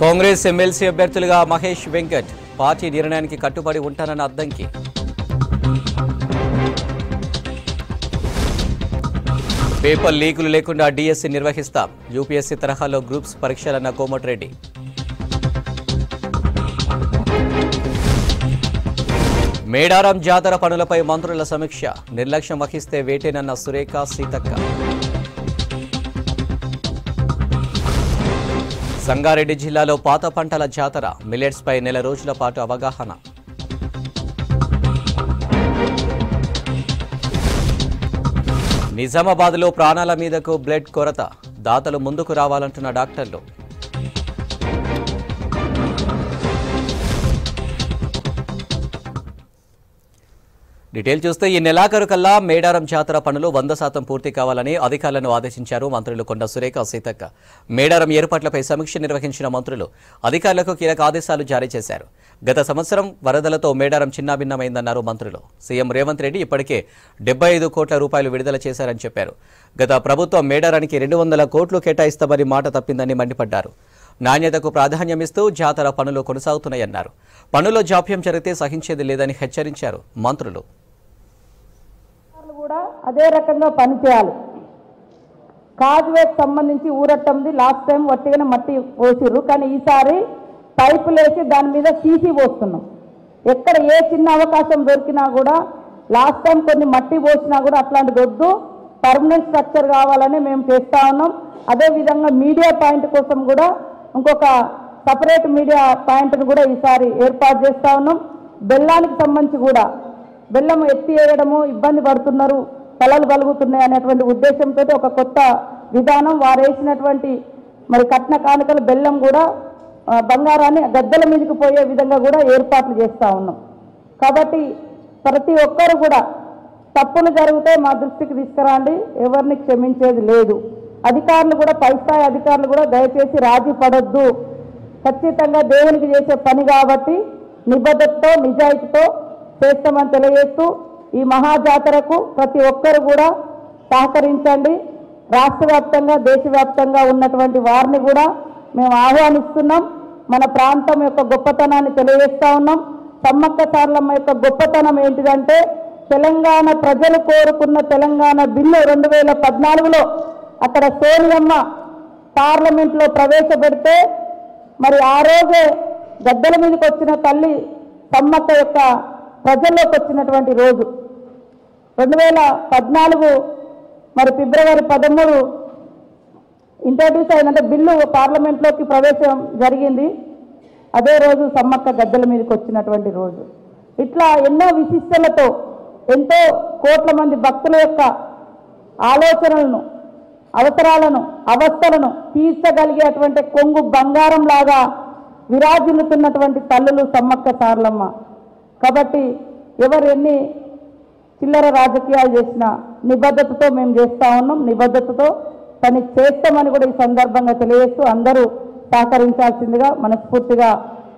Congress MLC అభ్యర్థులుగా Mahesh Venkat party నిర్ణయానికి కట్టుబడి ఉంటానన్న అద్దంకి. పేపర్ లీకులు లేకుండా డిఎస్సి నిర్వహిస్తాం, యూపీఎస్సీ తరహాలో గ్రూప్స్ పరీక్షలన్న కోమటిరెడ్డి. మేడారం జాతర పనులపై మంత్రుల సమీక్ష, నిర్లక్ష్యం వహిస్తే వేటేనన్న సురేఖ సీతక్క. సంగారెడ్డి జిల్లాలో పాత పంటల జాతర, మిల్లెట్స్పై నెల రోజుల పాటు అవగాహన. నిజామాబాద్లో ప్రాణాల మీదకు బ్లడ్ కొరత, దాతలు ముందుకు రావాలంటున్న డాక్టర్లు. డీటెయిల్ చూస్తే ఈ నెలాఖరు కల్లా మేడారం జాతర పనులు 100% పూర్తి కావాలని అధికారులను ఆదేశించారు మంత్రులు కొండ సురేఖ సీతక్క. మేడారం ఏర్పాట్లపై సమీక్ష నిర్వహించిన మంత్రులు అధికారులకు కీలక ఆదేశాలు జారీ చేశారు. గత సంవత్సరం వరదలతో మేడారం చిన్నాభిన్నమైందన్నారు మంత్రులు. సీఎం రేవంత్ రెడ్డి ఇప్పటికే 75 కోట్ల రూపాయలు విడుదల చేశారని చెప్పారు. గత ప్రభుత్వం మేడారానికి 200 కోట్లు కేటాయిస్తామని మాట తప్పిందని మండిపడ్డారు. నాణ్యతకు ప్రాధాన్యమిస్తూ జాతర పనులు కొనసాగుతున్నాయన్నారు. పనుల్లో జాప్యం జరిగితే సహించేది లేదని హెచ్చరించారు మంత్రులు. కూడా అదే రకంగా పనిచేయాలి. కాజ్వేకి సంబంధించి ఊరట్టంది లాస్ట్ టైం వట్టిగానే మట్టి పోసిర్రు, కానీ ఈసారి పైపులు వేసి దాని మీద సీసీ పోస్తున్నాం. ఎక్కడ ఏ చిన్న అవకాశం దొరికినా కూడా, లాస్ట్ టైం కొన్ని మట్టి పోసినా కూడా అట్లాంటిది వద్దు, పర్మనెంట్ స్ట్రక్చర్ కావాలని మేము చేస్తూ ఉన్నాం. అదేవిధంగా మీడియా పాయింట్ కోసం కూడా ఇంకొక సపరేట్ మీడియా పాయింట్ను కూడా ఈసారి ఏర్పాటు చేస్తూ ఉన్నాం. బెల్లానికి సంబంధించి కూడా బెల్లం ఎత్తి వేయడము ఇబ్బంది పడుతున్నారు, కళలు కలుగుతున్నాయి అనేటువంటి ఉద్దేశంతో ఒక కొత్త విధానం, వారు వేసినటువంటి మరి కట్న కానుకల బెల్లం కూడా బంగారాన్ని గద్దెల మీదకి పోయే విధంగా కూడా ఏర్పాట్లు చేస్తూ ఉన్నాం. కాబట్టి ప్రతి ఒక్కరు కూడా తప్పులు జరిగితే మా దృష్టికి తీసుకురండి, ఎవరిని క్షమించేది లేదు. అధికారులు కూడా పై స్థాయి అధికారులు కూడా దయచేసి రాజీ పడొద్దు. ఖచ్చితంగా దేవునికి చేసే పని కాబట్టి నిబద్ధతతో నిజాయితీతో చేస్తామని తెలియజేస్తూ ఈ మహాజాతరకు ప్రతి ఒక్కరు కూడా సహకరించండి. రాష్ట్ర వ్యాప్తంగా దేశవ్యాప్తంగా ఉన్నటువంటి వారిని కూడా మేము ఆహ్వానిస్తున్నాం. మన ప్రాంతం యొక్క గొప్పతనాన్ని తెలియజేస్తూ ఉన్నాం. సమ్మక్క సారలమ్మ యొక్క గొప్పతనం ఏంటిదంటే, తెలంగాణ ప్రజలు కోరుకున్న తెలంగాణ బిల్లు 2014లో అక్కడ సోనియమ్మ పార్లమెంట్లో ప్రవేశపెడితే మరి ఆ రోజే గద్దెల మీదకి వచ్చిన తల్లి సమ్మక్క యొక్క ప్రజల్లోకి వచ్చినటువంటి రోజు 2014 మరి ఫిబ్రవరి 13 ఇంట్రడ్యూస్ అయినంటే బిల్లు పార్లమెంట్లోకి ప్రవేశం జరిగింది. అదే రోజు సమ్మక్క గద్దెల మీదకి వచ్చినటువంటి రోజు. ఇట్లా ఎన్నో విశిష్టలతో ఎంతో కోట్ల మంది భక్తుల యొక్క ఆలోచనలను, అవసరాలను, అవస్థలను తీర్చగలిగేటువంటి కొంగు బంగారం లాగా విరాజిల్లుతున్నటువంటి తల్లులు సమ్మక్క సారలమ్మ. కాబట్టి ఎవరు ఎన్ని చిల్లర రాజకీయాలు చేసినా నిబద్ధతతో మేము చేస్తూ ఉన్నాం. నిబద్ధతతో పని చేస్తామని కూడా ఈ సందర్భంగా తెలియజేస్తూ అందరూ సహకరించాల్సిందిగా మనస్ఫూర్తిగా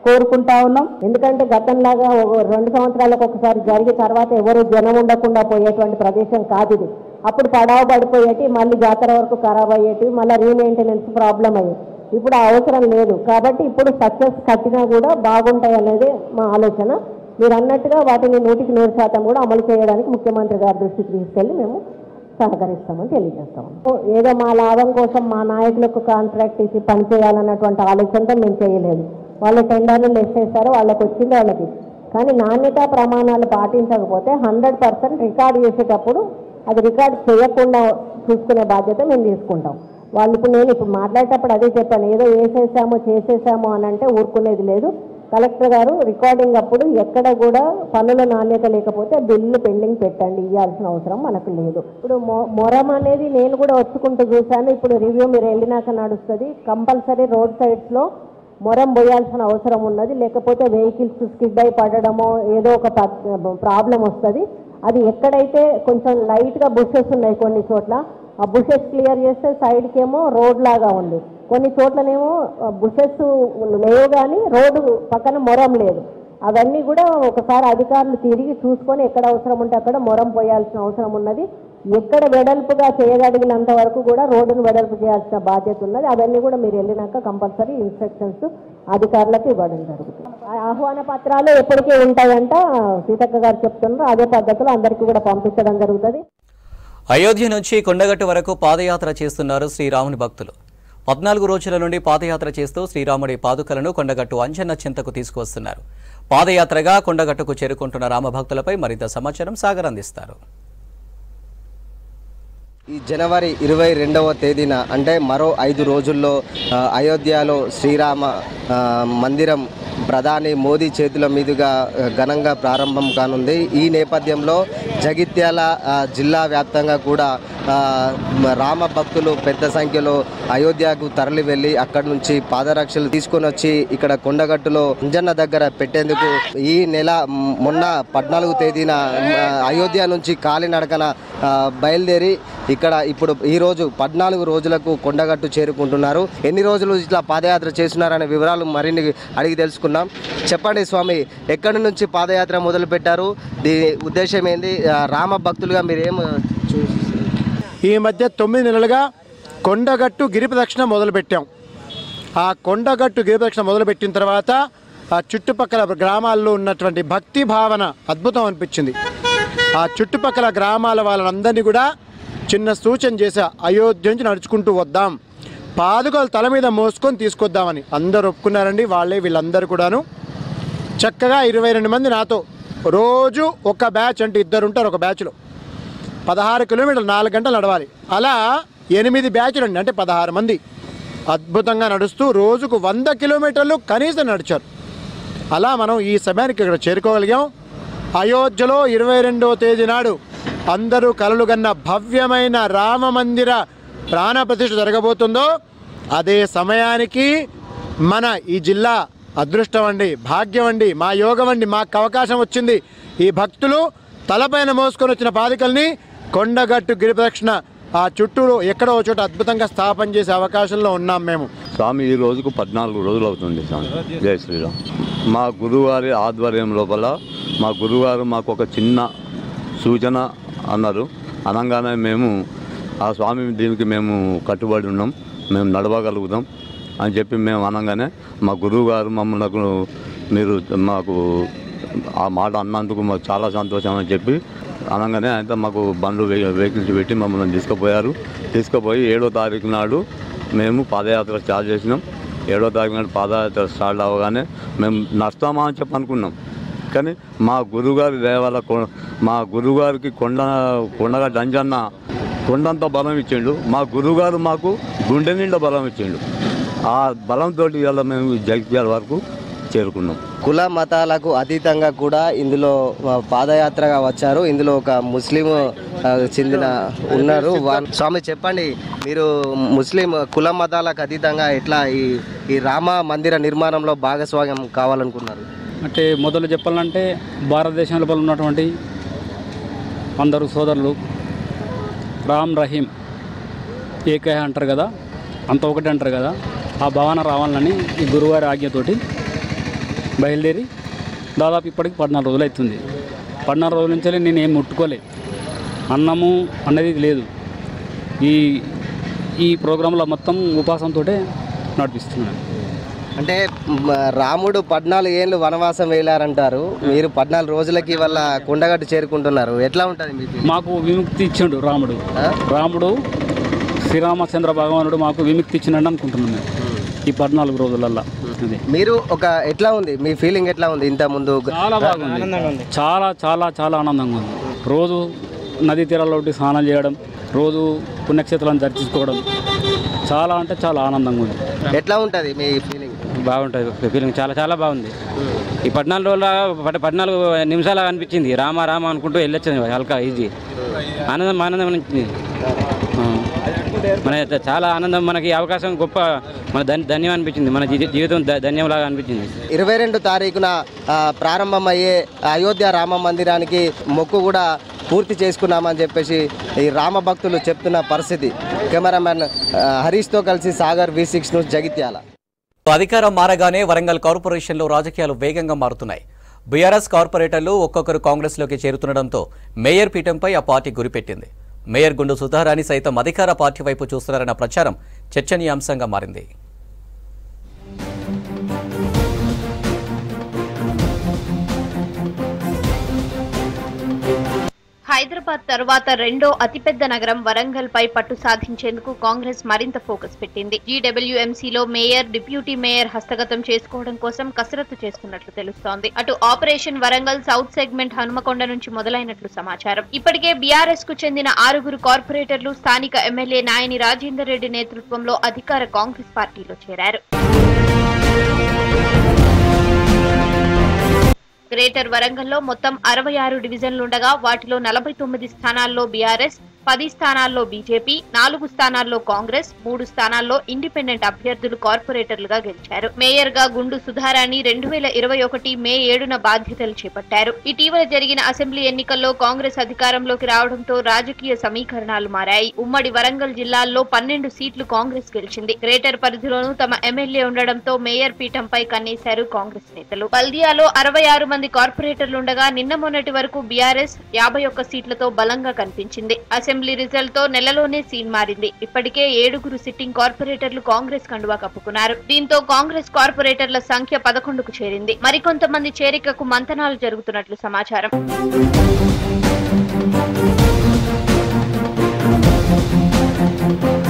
కోరుకుంటా ఉన్నాం. ఎందుకంటే గతంలాగా 2 సంవత్సరాలకు ఒకసారి జరిగిన తర్వాత ఎవరు జనం ఉండకుండా పోయేటువంటి ప్రదేశం కాదు ఇది. అప్పుడు పడావ పడిపోయేటి, మళ్ళీ జాతర వరకు ఖరాబ్ అయ్యేటివి, మళ్ళీ రీమెయింటెనెన్స్ ప్రాబ్లం అయ్యేది. ఇప్పుడు ఆ అవసరం లేదు. కాబట్టి ఇప్పుడు సక్సెస్ కట్టినా కూడా బాగుంటాయి అనేది మా ఆలోచన. మీరు అన్నట్టుగా వాటిని 100% కూడా అమలు చేయడానికి ముఖ్యమంత్రి గారి దృష్టికి తీసుకెళ్ళి మేము సహకరిస్తామని తెలియజేస్తాము. ఏదో మా లాభం కోసం మా నాయకులకు కాంట్రాక్ట్ ఇచ్చి పనిచేయాలన్నటువంటి ఆలోచనతో మేము చేయలేదు. వాళ్ళు టెండర్లు వేసేస్తారు, వాళ్ళకి వచ్చింది వాళ్ళకి. కానీ నాణ్యతా ప్రమాణాలు పాటించకపోతే 100% రికార్డు చేసేటప్పుడు అది రికార్డు చేయకుండా చూసుకునే బాధ్యత మేము తీసుకుంటాం. వాళ్ళు నేను ఇప్పుడు మాట్లాడేటప్పుడు అదే చెప్పాను, ఏదో వేసేసామో చేసేసామో అని అంటే ఊరుకునేది లేదు. కలెక్టర్ గారు రికార్డింగ్ అప్పుడు ఎక్కడ కూడా పనుల నాణ్యత లేకపోతే బిల్లు పెండింగ్ పెట్టండి, ఇవ్వాల్సిన అవసరం మనకు లేదు. ఇప్పుడు మొరం అనేది నేను కూడా వచ్చుకుంటూ చూశాను. ఇప్పుడు రివ్యూ మీరు వెళ్ళినాక నడుస్తుంది. కంపల్సరీ రోడ్ సైడ్స్లో మొరం పోయాల్సిన అవసరం ఉన్నది. లేకపోతే వెహికల్స్ స్కిడ్ అయి పడడమో ఏదో ఒక ప్రాబ్లం వస్తుంది. అది ఎక్కడైతే కొంచెం లైట్గా బుషెస్ ఉన్నాయి కొన్ని చోట్ల, ఆ బుషెస్ క్లియర్ చేస్తే సైడ్కి ఏమో రోడ్ లాగా ఉంది. కొన్ని చోట్లనేమో బుషెస్ లేవు కానీ రోడ్డు పక్కన మొరం లేదు. అవన్నీ కూడా ఒకసారి అధికారులు తిరిగి చూసుకొని ఎక్కడ అవసరం ఉంటే అక్కడ మొరం పోయాల్సిన అవసరం ఉన్నది. ఎక్కడ వెడల్పుగా చేయగలిగినంత వరకు కూడా రోడ్డును వెడల్పు చేయాల్సిన బాధ్యత ఉన్నది. అవన్నీ కూడా మీరు వెళ్ళినాక కంపల్సరీ ఇన్స్ట్రక్షన్స్ అధికారులకు ఇవ్వడం జరుగుతుంది. ఆహ్వాన పత్రాలు ఎప్పటికీ ఉంటాయంట, సీతక్క గారు చెప్తున్నారు. అదే పద్ధతిలో అందరికీ కూడా పంపించడం జరుగుతుంది. అయోధ్య నుంచి కొండగట్టు వరకు పాదయాత్ర చేస్తున్నారు శ్రీరాముని భక్తులు. 14 రోజుల నుండి పాదయాత్ర చేస్తూ శ్రీరాముడి పాదుకలను కొండగట్టు అంజన్న చింతకు తీసుకువస్తున్నారు. పాదయాత్రగా కొండగట్టుకు చేరుకుంటున్న రామభక్తులపై మరింత సమాచారం సాగర్ అందిస్తారు. ఈ జనవరి 22వ తేదీన అంటే మరో 5 రోజుల్లో అయోధ్యలో శ్రీరామ మందిరం ప్రధాని మోదీ చేతుల మీదుగా ఘనంగా ప్రారంభం కానుంది. ఈ నేపథ్యంలో జగిత్యాల జిల్లా వ్యాప్తంగా కూడా రామ భక్తులు పెద్ద సంఖ్యలో అయోధ్యకు తరలి వెళ్ళి అక్కడి నుంచి పాదరక్షలు తీసుకొని వచ్చి ఇక్కడ కొండగట్టులో అంజన్న దగ్గర పెట్టేందుకు ఈ నెల మొన్న 14వ తేదీన అయోధ్య నుంచి కాలినడకన బయలుదేరి ఇక్కడ ఇప్పుడు ఈరోజు 14 రోజులకు కొండగట్టు చేరుకుంటున్నారు. ఎన్ని రోజులు ఇట్లా పాదయాత్ర చేస్తున్నారనే వివరాలు మరిన్ని అడిగి తెలుసుకున్నాం. చెప్పండి స్వామి, ఎక్కడి నుంచి పాదయాత్ర మొదలు పెట్టారు? దీని ఉద్దేశం ఏంది? రామ భక్తులుగా మీరేం ఈ మధ్య 9 నెలలుగా కొండగట్టు గిరి ప్రదక్షిణ మొదలుపెట్టాం. ఆ కొండగట్టు గిరి ప్రదక్షిణ మొదలుపెట్టిన తర్వాత ఆ చుట్టుపక్కల గ్రామాల్లో ఉన్నటువంటి భక్తి భావన అద్భుతం అనిపించింది. ఆ చుట్టుపక్కల గ్రామాల వాళ్ళందరినీ కూడా చిన్న సూచన చేశా, అయోధ్య నుంచి నడుచుకుంటూ వద్దాం, పాదుకలు తల మీద మోసుకొని తీసుకొద్దామని. అందరూ ఒప్పుకున్నారండి. వీళ్ళందరూ కూడాను చక్కగా 22 మంది నాతో రోజు ఒక బ్యాచ్, అంటే ఇద్దరు ఉంటారు ఒక బ్యాచ్లో, 16 కిలోమీటర్లు 4 గంటలు నడవాలి. అలా 8 బ్యాచ్లు అండి, అంటే 16 మంది అద్భుతంగా నడుస్తూ రోజుకు 100 కిలోమీటర్లు కనీసం నడిచారు. అలా మనం ఈ సమయానికి ఇక్కడ చేరుకోగలిగాం. అయోధ్యలో 22వ తేదీ నాడు అందరూ కలలుగన్న భవ్యమైన రామ మందిర ప్రాణ ప్రతిష్ఠ జరగబోతుందో అదే సమయానికి మన ఈ జిల్లా అదృష్టం అండి, భాగ్యం అండి, మా యోగం అండి, మాకు అవకాశం వచ్చింది. ఈ భక్తులు తలపైన మోసుకొని వచ్చిన పాదికల్ని కొండగట్టు గిరి ప్రదక్షిణ ఆ చుట్టూరు ఎక్కడో చోట అద్భుతంగా స్థాపన చేసే అవకాశంలో ఉన్నాం మేము. స్వామి ఈ రోజుకు 14 రోజులు అవుతుంది స్వామి. జై శ్రీరామ్. మా గురువుగారి ఆధ్వర్యం లోపల మా గురువుగారు మాకు ఒక చిన్న సూచన అన్నారు. అనగానే మేము ఆ స్వామి దీనికి మేము కట్టుబడి ఉన్నాం, మేము నడవగలుగుతాం అని చెప్పి మేము అనగానే మా గురువుగారు మమ్మల్ని మీరు మాకు ఆ మాట అన్నందుకు మాకు చాలా సంతోషం అని చెప్పి అనగానే అయితే మాకు బండ్లు వెహికల్స్ పెట్టి మమ్మల్ని తీసుకుపోయి 7వ తారీఖు నాడు మేము పాదయాత్ర స్టార్ట్ చేసినాం. 7వ తారీఖు నాడు పాదయాత్ర స్టార్ట్ అవ్వగానే మేము నడుస్తామా అని చెప్పి అనుకున్నాం. కానీ మా గురువుగారి దేవాల మా గురువుగారికి కొండగట్టు అంజన్న కొండంత బలం ఇచ్చిండు. మా గురువుగారు మాకు గుండె నిండా బలం ఇచ్చిండు. ఆ బలంతో ఇవాళ మేము జగిత్యాల వరకు చేరుకున్నాం. కుల మతాలకు అతీతంగా కూడా ఇందులో పాదయాత్రగా వచ్చారు. ఇందులో ఒక ముస్లిం చెందిన ఉన్నారు. స్వామి చెప్పండి, మీరు ముస్లిం కుల మతాలకు అతీతంగా ఎట్లా ఈ రామ మందిర నిర్మాణంలో భాగస్వామ్యం కావాలనుకున్నారు? అంటే మొదలు చెప్పాలంటే భారతదేశంలో ఉన్నటువంటి అందరూ సోదరులు రామ్ రహీం ఏకే అంటారు కదా, అంత ఒకటి అంటారు కదా, ఆ భావన రావాలని ఈ గురువారి ఆజ్ఞతోటి బయలుదేరి దాదాపు ఇప్పటికి 14 రోజులు అవుతుంది. 14 రోజుల నుంచి నేను ఏం ముట్టుకోలే, అన్నము అన్నది లేదు. ఈ ప్రోగ్రాంలో మొత్తం ఉపాసంతో నడిపిస్తున్నాను. అంటే రాముడు 14 ఏళ్ళు వనవాసం వేలారంటారు, మీరు 14 రోజులకి వాళ్ళ కొండగట్టు చేరుకుంటున్నారు. ఎట్లా ఉంటుంది మీకు? మాకు విముక్తి ఇచ్చిండు రాముడు శ్రీరామచంద్ర భగవానుడు మాకు విముక్తి ఇచ్చినట్టు అనుకుంటున్నాం మేము ఈ 14 రోజులల్లో. మీరు ఎట్లా ఉంది మీ ఫీలింగ్? ఎట్లా ఉంది? ఇంత ముందు చాలా బాగుంది, చాలా చాలా చాలా ఆనందంగా ఉంది. రోజు నదీ తీరాల్లో స్నానం చేయడం, రోజు పుణ్యక్షేత్రాలను దర్శించుకోవడం చాలా అంటే చాలా ఆనందంగా ఉంది. ఎట్లా ఉంటుంది మీ ఫీలింగ్? బాగుంటుంది ఫీలింగ్, చాలా చాలా బాగుంది. ఈ 14 రోజుల 14 నిమిషాలు అనిపించింది. రామ రామ అనుకుంటూ వెళ్ళొచ్చింది, హల్కా ఈజీ ఆనందం అనిపించింది. మన చాలా ఆనందం, మనకి అవకాశం గొప్ప, మన ధన్యం అనిపించింది, మన జీవితం ధన్యంలాగా అనిపించింది. 22 తారీఖున ప్రారంభమయ్యే అయోధ్య రామ మందిరానికి మొక్కు కూడా పూర్తి చేసుకున్నామని చెప్పేసి ఈ రామ భక్తులు చెప్తున్న పరిస్థితి. కెమెరామెన్ హరీష్తో కలిసి సాగర్, V6 న్యూస్, జగిత్యాల. అధికారం మారగానే వరంగల్ కార్పొరేషన్లో రాజకీయాలు వేగంగా మారుతున్నాయి. బీఆర్ఎస్ కార్పొరేటర్లు ఒక్కొక్కరు కాంగ్రెస్లోకి చేరుతుండటంతో మేయర్ పీఠంపై ఆ పార్టీ గురిపెట్టింది. మేయర్ గుండు సుధారాణి సైతం అధికార పార్టీ వైపు చూస్తున్నారన్న ప్రచారం చర్చనీయాంశంగా మారింది. హైదరాబాద్ తర్వాత రెండో అతిపెద్ద నగరం వరంగల్ పై పట్టు సాధించేందుకు కాంగ్రెస్ మరింత ఫోకస్ పెట్టింది. జీడబ్ల్యూఎంసీలో మేయర్, డిప్యూటీ మేయర్ హస్తగతం చేసుకోవడం కోసం కసరత్తు చేస్తున్నట్లు తెలుస్తోంది. అటు operation Warangal south segment Hanumakonda నుంచి మొదలైనట్లు సమాచారం. ఇప్పటికే బీఆర్ఎస్ కు చెందిన 6 కార్పొరేటర్లు స్థానిక ఎమ్మెల్యే నాయని రాజేందర్ రెడ్డి నేతృత్వంలో అధికార కాంగ్రెస్ పార్టీలో చేరారు. గ్రేటర్ వరంగల్లో మొత్తం 66 డివిజన్లుండగా వాటిలో 49 స్థానాల్లో బీఆర్ఎస్, 10 స్థానాల్లో బీజేపీ, 4 స్థానాల్లో కాంగ్రెస్, 3 స్థానాల్లో ఇండిపెండెంట్ అభ్యర్థులు కార్పొరేటర్లుగా గెలిచారు. మేయర్ గా గుండు సుధారాణి 2021 మే 7న బాధ్యతలు చేపట్టారు. ఇటీవల జరిగిన అసెంబ్లీ ఎన్నికల్లో కాంగ్రెస్ అధికారంలోకి రావడంతో రాజకీయ సమీకరణాలు మారాయి. ఉమ్మడి వరంగల్ జిల్లాల్లో 12 సీట్లు కాంగ్రెస్ గెలిచింది. గ్రేటర్ పరిధిలోనూ తమ ఎమ్మెల్యే ఉండడంతో మేయర్ పీఠంపై కన్నేశారు కాంగ్రెస్ నేతలు. బల్దియాలో 66 మంది కార్పొరేటర్లుండగా నిన్న మొన్నటి వరకు బీఆర్ఎస్ 51 సీట్లతో బలంగా కనిపించింది. అసెంబ్లీ రిజల్ట్ తో నెలలోనే సీన్ మారింది. ఇప్పటికే 7 సిట్టింగ్ కార్పొరేటర్లు కాంగ్రెస్ కండువా కప్పుకున్నారు. దీంతో కాంగ్రెస్ కార్పొరేటర్ల సంఖ్య 11కు చేరింది. మరికొంతమంది చేరికకు మంతనాలు జరుగుతున్నట్లు సమాచారం.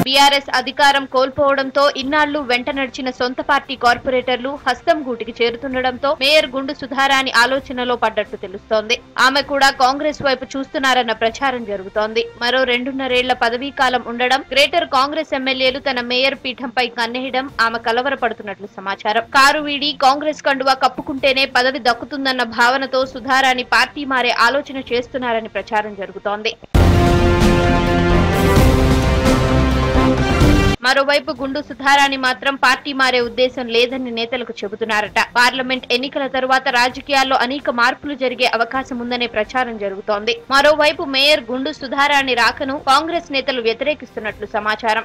బీఆర్ఎస్ అధికారం కోల్పోవడంతో ఇన్నాళ్లు వెంట నడిచిన సొంత పార్టీ కార్పొరేటర్లు హస్తం గూటికి చేరుతుండటంతో మేయర్ గుండు సుధారాణి ఆలోచనలో పడ్డట్టు తెలుస్తోంది. ఆమె కూడా కాంగ్రెస్ వైపు చూస్తున్నారన్న ప్రచారం జరుగుతోంది. మరో 2.5 ఏళ్ల పదవీ కాలం ఉండడం, గ్రేటర్ కాంగ్రెస్ ఎమ్మెల్యేలు తన మేయర్ పీఠంపై కన్నెయడం ఆమె కలవరపడుతున్నట్లు సమాచారం. కారు వీడి కాంగ్రెస్ కండువా కప్పుకుంటేనే పదవి దక్కుతుందన్న భావనతో సుధారాణి పార్టీ మారే ఆలోచన చేస్తున్నారని ప్రచారం జరుగుతోంది. మరోవైపు గుండు సుధారాణి మాత్రం పార్టీ మారే ఉద్దేశం లేదని నేతలకు చెబుతున్నారట. పార్లమెంట్ ఎన్నికల తరువాత రాజకీయాల్లో అనేక మార్పులు జరిగే అవకాశం ఉందనే ప్రచారం జరుగుతోంది. మరోవైపు మేయర్ గుండు సుధారాణి రాకను కాంగ్రెస్ నేతలు వ్యతిరేకిస్తున్నట్లు సమాచారం.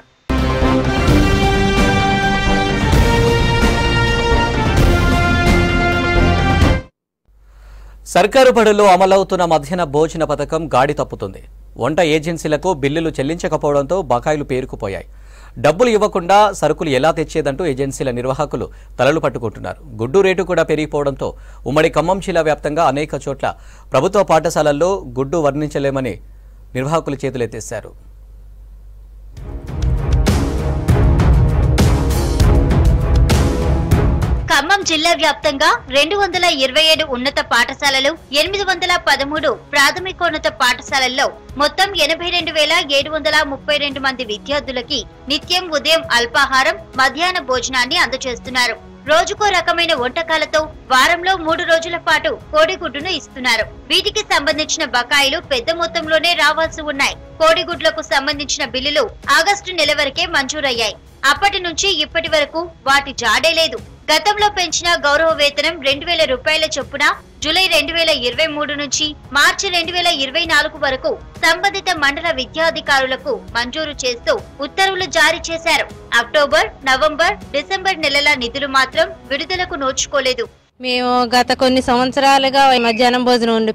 సర్కారు బడుల్లో అమలవుతున్న మధ్యాహ్న భోజన పథకం గాడి తప్పుతుంది. వంట ఏజెన్సీలకు బిల్లులు చెల్లించకపోవడంతో బకాయిలు పేరుకుపోయాయి. డబ్బులు ఇవ్వకుండా సరుకులు ఎలా తెచ్చేదంటూ ఏజెన్సీల నిర్వాహకులు తలలు పట్టుకుంటున్నారు. గుడ్డు రేటు కూడా పెరిగిపోవడంతో ఉమ్మడి ఖమ్మం జిల్లా వ్యాప్తంగా అనేక చోట్ల ప్రభుత్వ పాఠశాలల్లో గుడ్డు వర్ణించలేమని నిర్వాహకులు చేతులెత్తేశారు. ఖమ్మం జిల్లా వ్యాప్తంగా 227 ఉన్నత పాఠశాలలు, 813 ప్రాథమికోన్నత పాఠశాలల్లో మొత్తం 82,732 మంది విద్యార్థులకి నిత్యం ఉదయం అల్పాహారం, మధ్యాహ్న భోజనాన్ని అందజేస్తున్నారు. రోజుకో రకమైన వంటకాలతో వారంలో 3 రోజుల పాటు కోడిగుడ్డును ఇస్తున్నారు. వీటికి సంబంధించిన బకాయిలు పెద్ద మొత్తంలోనే రావాల్సి ఉన్నాయి. కోడిగుడ్లకు సంబంధించిన బిల్లులు ఆగస్టు నెల వరకే మంజూరయ్యాయి. అప్పటి నుంచి ఇప్పటి వరకు వాటి జాడే లేదు. గతంలో పెంచిన గౌరవ వేతనం 2,000 రూపాయల చొప్పున జూలై 2023 నుంచి మార్చి 2024 వరకు సంబంధిత మండల విద్యాధికారులకు మంజూరు చేస్తూ ఉత్తర్వులు జారీ చేశారు. అక్టోబర్, నవంబర్, డిసెంబర్ నెలల నిధులు మాత్రం విడుదలకు నోచుకోలేదు. మేము గత కొన్ని సంవత్సరాలుగా మధ్యాహ్నం భోజనం వండి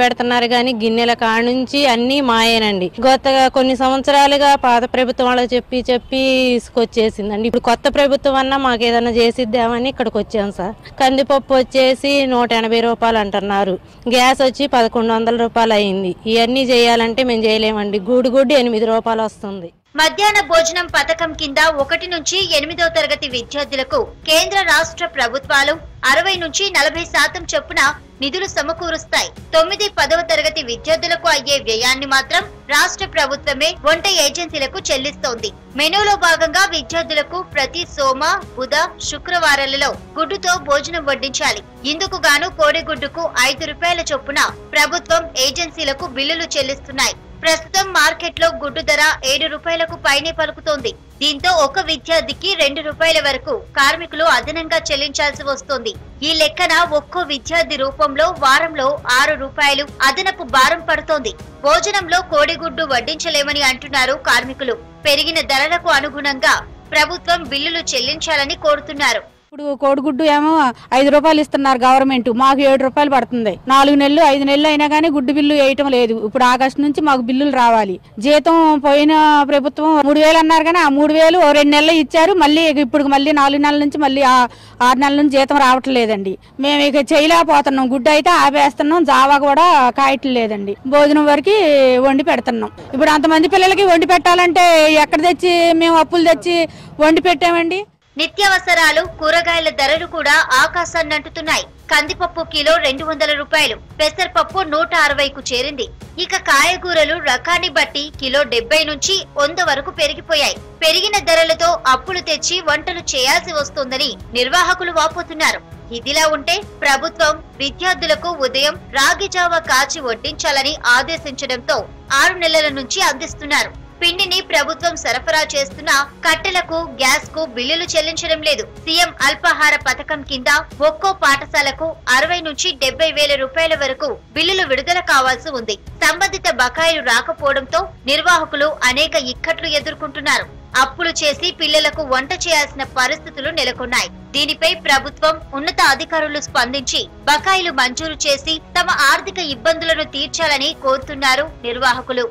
పెడుతున్నారు కానీ గిన్నెల కాడ నుంచి అన్ని మాయేనండి. గత కొన్ని సంవత్సరాలుగా పాత ప్రభుత్వం వాళ్ళకి చెప్పి ఇసుకొచ్చేసిందండి. ఇప్పుడు కొత్త ప్రభుత్వం అన్నా మాకు ఏదైనా చేసిద్దామని ఇక్కడికి వచ్చాం సార్. కందిపప్పు వచ్చేసి 180 రూపాయలు అంటున్నారు. గ్యాస్ వచ్చి 1,100 రూపాయలు అయింది. ఇవన్నీ చేయాలంటే మేము చేయలేమండి. గుడ్డు 8 రూపాయలు వస్తుంది. మధ్యాహ్న భోజనం పథకం కింద 1 నుంచి 8వ తరగతి విద్యార్థులకు కేంద్ర రాష్ట్ర ప్రభుత్వాలు 60 నుంచి 40% చొప్పున నిధులు సమకూరుస్తాయి. 9, 10వ తరగతి విద్యార్థులకు అయ్యే వ్యయాన్ని మాత్రం రాష్ట్ర ప్రభుత్వమే వంట ఏజెన్సీలకు చెల్లిస్తోంది. మెనూలో భాగంగా విద్యార్థులకు ప్రతి సోమ, బుధ, శుక్రవారాలలో గుడ్డుతో భోజనం వడ్డించాలి. ఇందుకు గాను కోడిగుడ్డుకు 5 రూపాయల చొప్పున ప్రభుత్వం ఏజెన్సీలకు బిల్లులు చెల్లిస్తున్నాయి. ప్రస్తుతం మార్కెట్ లో గుడ్డు ధర 7 రూపాయలకు పైనే పలుకుతోంది. దీంతో ఒక విద్యార్థికి 2 రూపాయల వరకు కార్మికులు అదనంగా చెల్లించాల్సి వస్తోంది. ఈ లెక్కన ఒక్కో విద్యార్థి రూపంలో వారంలో 6 రూపాయలు అదనపు భారం పడుతోంది. భోజనంలో కోడిగుడ్డు వడ్డించలేమని అంటున్నారు కార్మికులు. పెరిగిన ధరలకు అనుగుణంగా ప్రభుత్వం బిల్లులు చెల్లించాలని కోరుతున్నారు. ఇప్పుడు కోడిగుడ్డు ఏమో 5 రూపాయలు ఇస్తున్నారు గవర్నమెంట్, మాకు 7 రూపాయలు పడుతుంది. 4 నెలలు 5 నెలలు అయినా కానీ గుడ్డు బిల్లు వేయటం లేదు. ఇప్పుడు ఆగస్టు నుంచి మాకు బిల్లులు రావాలి. జీతం పోయిన ప్రభుత్వం 3000 అన్నారు కానీ ఆ 3000 2 నెలలు ఇచ్చారు. మళ్ళీ ఇప్పుడు మళ్ళీ 4 నెలల నుంచి మళ్ళీ 6 నెలల నుంచి జీతం రావట్లేదండి. మేము ఇక చేయలేకపోతున్నాం. గుడ్డు అయితే ఆపేస్తున్నాం, జావా కూడా కాయటం లేదండి. భోజనం వరకు వండి పెడుతున్నాం. ఇప్పుడు అంతమంది పిల్లలకి వండి పెట్టాలంటే ఎక్కడ తెచ్చి మేము అప్పులు తెచ్చి వండి పెట్టామండి. నిత్యావసరాలు కూరగాయల ధరలు కూడా ఆకాశాన్ని అంటుతున్నాయి. కందిపప్పు కిలో 200 రూపాయలు, పెసరపప్పు 160కు చేరింది. ఇక కాయగూరలు రకాన్ని బట్టి కిలో 70 నుంచి 100 వరకు పెరిగిపోయాయి. పెరిగిన ధరలతో అప్పులు తెచ్చి వంటలు చేయాల్సి వస్తోందని నిర్వాహకులు వాపోతున్నారు. ఇదిలా ఉంటే ప్రభుత్వం విద్యార్థులకు ఉదయం రాగి జావ కాచి వడ్డించాలని ఆదేశించడంతో 6 నెలల నుంచి అందిస్తున్నారు. పిండిని ప్రభుత్వం సరఫరా చేస్తున్నా కట్టెలకు, గ్యాస్ కు బిల్లులు చెల్లించడం లేదు. సీఎం అల్పాహార పథకం కింద ఒక్కో పాఠశాలకు 60 నుంచి 70 వేల రూపాయల వరకు బిల్లులు విడుదల కావాల్సి ఉంది. సంబంధిత బకాయిలు రాకపోవడంతో నిర్వాహకులు అనేక ఇక్కట్లు ఎదుర్కొంటున్నారు. అప్పులు చేసి పిల్లలకు వంట చేయాల్సిన పరిస్థితులు నెలకొన్నాయి. దీనిపై ప్రభుత్వం ఉన్నత అధికారులు స్పందించి బకాయిలు మంజూరు చేసి తమ ఆర్థిక ఇబ్బందులను తీర్చాలని కోరుతున్నారు నిర్వాహకులు.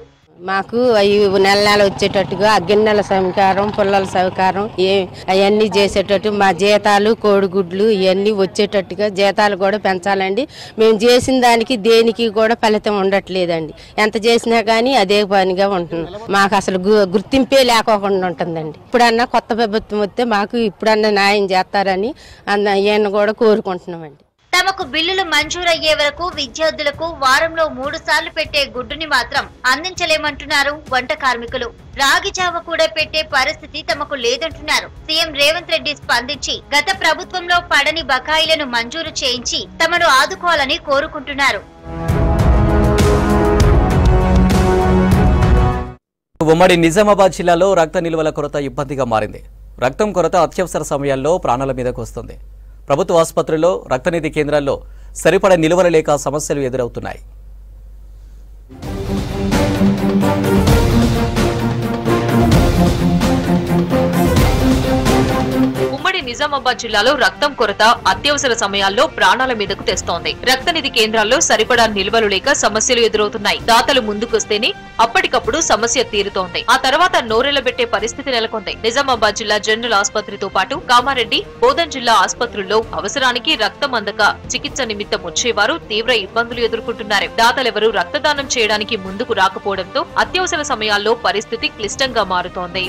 మాకు నెల నెల వచ్చేటట్టుగా గిన్నెల సౌకర్యం, పుల్లల సౌకర్యం అవన్నీ చేసేటట్టు మా జీతాలు, కోడిగుడ్లు ఇవన్నీ వచ్చేటట్టుగా జీతాలు కూడా పెంచాలండి. మేము చేసిన దానికి దేనికి కూడా ఫలితం ఉండట్లేదండి. ఎంత చేసినా కానీ అదే పనిగా ఉంటున్నాం. మాకు అసలు గుర్తింపే లేకోకుండా ఉంటుందండి. ఇప్పుడన్నా కొత్త ప్రభుత్వం వస్తే మాకు ఇప్పుడన్నా న్యాయం చేస్తారని ఈయన కూడా కోరుకుంటున్నామండి. తమకు బిల్లులు మంజూరయ్యే వరకు విద్యార్థులకు వారంలో 3 సార్లు పెట్టే గుడ్డుని మాత్రం అందించలేమంటున్నారు వంట కార్మికులు. రాగి జావ కూడా పెట్టే పరిస్థితి తమకు లేదంటున్నారు. సీఎం రేవంత్ రెడ్డి స్పందించి గత ప్రభుత్వంలో పడని బకాయిలను మంజూరు చేయించి తమను ఆదుకోవాలని కోరుకుంటున్నారు. ఉమ్మడి నిజామాబాద్ జిల్లాలో రక్త నిల్వల కొరత ఇబ్బందిగా మారింది. రక్తం కొరత అత్యవసర సమయాల్లో ప్రాణాల మీదకు వస్తుంది. ప్రభుత్వ ఆసుపత్రుల్లో, రక్తనిధి కేంద్రాల్లో సరిపడ నిల్వలు లేక సమస్యలు ఎదురవుతున్నాయి. ఉమ్మడి నిజామాబాద్ జిల్లాలో రక్తం కొరత అత్యవసర సమయాల్లో ప్రాణాల మీదకు తెస్తోంది. రక్తనిధి కేంద్రాల్లో సరిపడా నిల్వలు లేక సమస్యలు ఎదురవుతున్నాయి. దాతలు ముందుకొస్తేనే అప్పటికప్పుడు సమస్య తీరుతోంది. ఆ తర్వాత నోరెళ్లబెట్టే పరిస్థితి నెలకొంది. నిజామాబాద్ జిల్లా జనరల్ ఆసుపత్రితో పాటు కామారెడ్డి, బోధన్ జిల్లా ఆసుపత్రుల్లో అవసరానికి రక్తం అందక చికిత్స నిమిత్తం వచ్చేవారు తీవ్ర ఇబ్బందులు ఎదుర్కొంటున్నారు. దాతలెవరూ రక్తదానం చేయడానికి ముందుకు రాకపోవడంతో అత్యవసర సమయాల్లో పరిస్థితి క్లిష్టంగా మారుతోంది.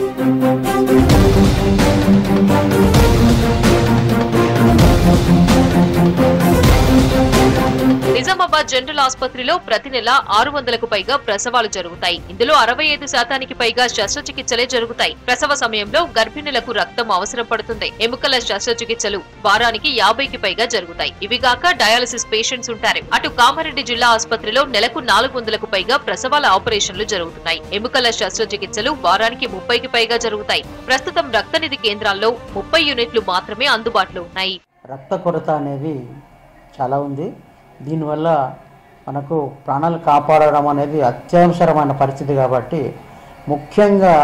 నిజామాబాద్ జనరల్ ఆసుపత్రిలో ప్రతి నెల 600కు పైగా ప్రసవాలు జరుగుతాయి. ఇందులో 65% పైగా శస్త్రచికిత్సలే జరుగుతాయి. ప్రసవ సమయంలో గర్భిణులకు రక్తం అవసరం పడుతుంది. ఎముకల శస్త్రచికిత్సలు వారానికి 50కి పైగా జరుగుతాయి. ఇవిగాక డయాలసిస్ పేషెంట్స్ ఉంటారు. అటు కామారెడ్డి జిల్లా ఆసుపత్రిలో నెలకు 400కు పైగా ప్రసవాల ఆపరేషన్లు జరుగుతున్నాయి. ఎముకల శస్త్రచికిత్సలు వారానికి 30కి పైగా జరుగుతాయి. ప్రస్తుతం రక్తనిధి కేంద్రాల్లో 30 యూనిట్లు మాత్రమే అందుబాటులో ఉన్నాయి. రక్త కొరత అనేది చాలా ఉంది. దీనివల్ల మనకు ప్రాణాలు కాపాడడం అనేది అత్యవసరమైన పరిస్థితి కాబట్టి ముఖ్యంగా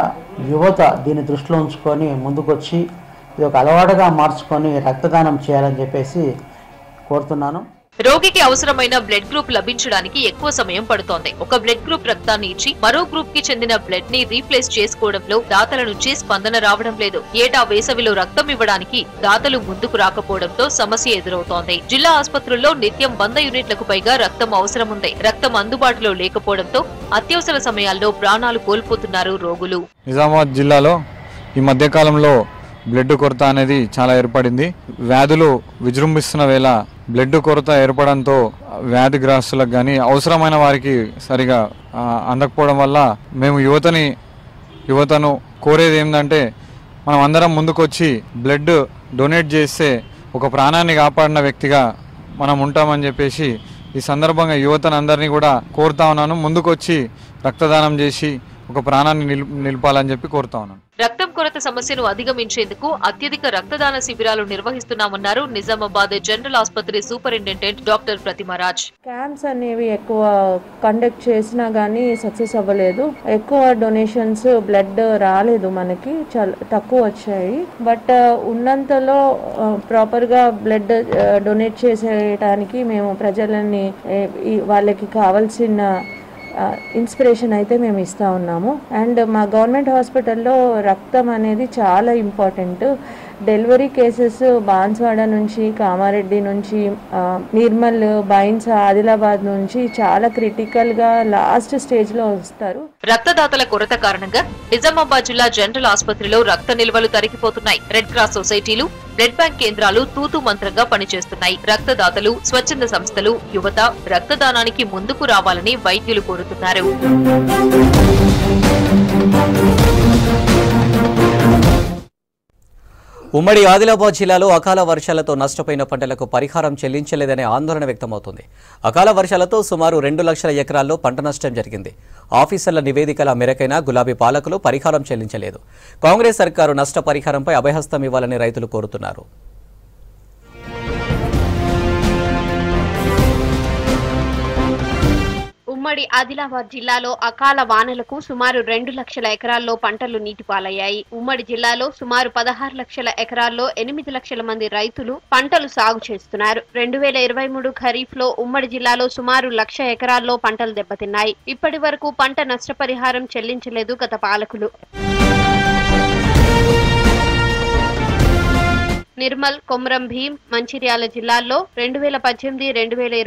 యువత దీన్ని దృష్టిలో ఉంచుకొని ముందుకొచ్చి ఇది ఒక అలవాటుగా మార్చుకొని రక్తదానం చేయాలని చెప్పేసి కోరుతున్నాను. రోగికి అవసరమైన బ్లడ్ గ్రూప్ లభించడానికి ఎక్కువ సమయం పడుతోంది. ఒక బ్లడ్ గ్రూప్ రక్తాన్ని ఇచ్చి మరో గ్రూప్ కి చెందిన బ్లడ్ ని రీప్లేస్ చేసుకోవడంలో దాతల నుంచి స్పందన రావడం లేదు. ఏటా వేసవిలో రక్తం ఇవ్వడానికి దాతలు ముందుకు రాకపోవడంతో సమస్య ఎదురవుతోంది. జిల్లా ఆసుపత్రుల్లో నిత్యం 100 యూనిట్లకు పైగా రక్తం అవసరం ఉంది. రక్తం అందుబాటులో లేకపోవడంతో అత్యవసర సమయాల్లో ప్రాణాలు కోల్పోతున్నారు రోగులు. నిజామాబాద్ జిల్లాలో ఈ మధ్యకాలంలో బ్లడ్ కొరత అనేది చాలా ఏర్పడింది. వ్యాధులు విజృంభిస్తున్న వేళ బ్లడ్ కొరత ఏర్పడంతో వ్యాధిగ్రస్తులకు కానీ అవసరమైన వారికి సరిగా అందకపోవడం వల్ల మేము యువతను కోరేది ఏంటంటే మనం అందరం ముందుకొచ్చి బ్లడ్ డొనేట్ చేస్తే ఒక ప్రాణాన్ని కాపాడిన వ్యక్తిగా మనం ఉంటామని చెప్పేసి ఈ సందర్భంగా యువతను అందరినీ కూడా కోరుతా ఉన్నాను. ముందుకొచ్చి రక్తదానం చేసి ఒక ప్రాణాన్ని నిలపాలని చెప్పి కోరుతా ఉన్నాను. రక్తం కొరత సమస్యను అధిగమించేందుకు అత్యధిక రక్తదాన శిబిరాలు నిర్వహిస్తున్నామన్నారు నిజామాబాద్ జనరల్ ఆసుపత్రి సూపరింటెండెంట్ డాక్టర్ ప్రతిమరాజ్. క్యాంప్స్ అనేవి ఎక్కువ కండక్ట్ చేసినా గానీ సక్సెస్ అవ్వలేదు. ఎక్కువ డొనేషన్స్ బ్లడ్ రాలేదు, మనకి చాలా తక్కువ వచ్చాయి. బట్ ఉన్నంతలో ప్రాపర్ గా బ్లడ్ డొనేట్ చేసేయడానికి మేము ప్రజలని వాళ్ళకి కావాల్సిన ఇన్స్పిరేషన్ అయితే మేము ఇస్తూ ఉన్నాము. అండ్ మా గవర్నమెంట్ హాస్పిటల్లో రక్తం అనేది చాలా ఇంపార్టెంట్. డెలివరీ కేసెస్ బాన్స్వాడ నుంచి, కామారెడ్డి నుంచి, నిర్మల్, బైన్స్, ఆదిలాబాద్ నుంచి చాలా క్రిటికల్గా లాస్ట్ స్టేజ్లో వస్తారు. రక్తదాతల కొరత కారణంగా నిజామాబాద్ జిల్లా జనరల్ ఆసుపత్రిలో రక్త నిల్వలు తరిగిపోతున్నాయి. రెడ్ క్రాస్ సొసైటీలు, బ్లడ్ బ్యాంక్ కేంద్రాలు తూతు మంత్రంగా పనిచేస్తున్నాయి. రక్తదాతలు, స్వచ్ఛంద సంస్థలు, యువత రక్తదానానికి ముందుకు రావాలని వైద్యులు కోరుతున్నారు. ఉమ్మడి ఆదిలాబాద్ జిల్లాలో అకాల వర్షాలతో నష్టపోయిన పంటలకు పరిహారం చెల్లించలేదనే ఆందోళన వ్యక్తమవుతోంది. అకాల వర్షాలతో సుమారు 2 లక్షల ఎకరాల్లో పంట నష్టం జరిగింది. ఆఫీసర్ల నివేదికల మేరకైనా గులాబీ పాలకులు పరిహారం చెల్లించలేదు. కాంగ్రెస్ సర్కారు నష్టపరిహారంపై అభయహస్తం ఇవ్వాలని రైతులు కోరుతున్నారు. ఉమ్మడి ఆదిలాబాద్ జిల్లాలో అకాల వానలకు సుమారు 2 లక్షల ఎకరాల్లో పంటలు నీటిపాలయ్యాయి. ఉమ్మడి జిల్లాలో సుమారు 16 లక్షల ఎకరాల్లో 8 లక్షల మంది రైతులు పంటలు సాగు చేస్తున్నారు. 2023 ఖరీఫ్ లో ఉమ్మడి జిల్లాలో సుమారు 1,00,000 ఎకరాల్లో పంటలు దెబ్బతిన్నాయి. ఇప్పటి వరకు పంట నష్టపరిహారం చెల్లించలేదు గత పాలకులు. నిర్మల్, కొమరం భీం, మంచిర్యాల జిల్లాల్లో 2018, 2021,